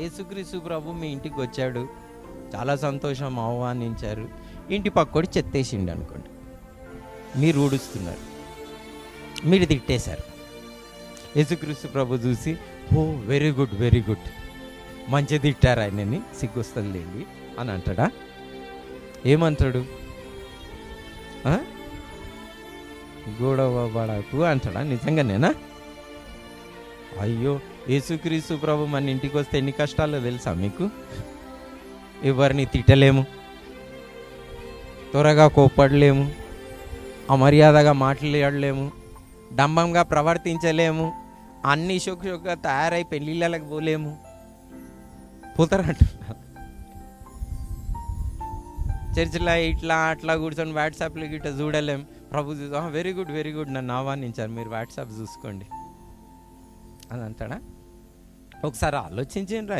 యేసుక్రీస్తు ప్రభు మీ ఇంటికి వచ్చాడు, చాలా సంతోషం, ఆహ్వానించారు. ఇంటి పక్కోడు చెత్తేసిండు అనుకోండి, మీరు ఊడుస్తున్నారు, మీరు తిట్టేశారు. యేసుక్రీస్తు ప్రభు చూసి, ఓ వెరీ గుడ్ వెరీ గుడ్, మంచి తిట్టారు ఆయనని, సిగ్గొస్తుందిలేండి అని అంటాడా? ఏమంటాడు? గొడవ పడకు అంటాడా? నిజంగానేనా? అయ్యో, యేసుక్రీస్తు ప్రభు మన ఇంటికి వస్తే ఎన్ని కష్టాలు తెలుసా మీకు? ఎవరిని తిట్టలేము, త్వరగా కోప్పడలేము, అమర్యాదగా మాట్లాడలేము, డంబంగా ప్రవర్తించలేము, అన్ని షోక్గా తయారై పెళ్ళిళ్ళకి పోలేము. పోతారంటున్నారు చర్చిలో ఇట్లా అట్లా కూర్చొని వాట్సాప్లో గిట్లా చూడలేం. ప్రభు వెరీ గుడ్ వెరీ గుడ్, నన్ను ఆహ్వానించారు, మీరు వాట్సాప్ చూసుకోండి అని అంటాడా? ఒకసారి ఆలోచించండి.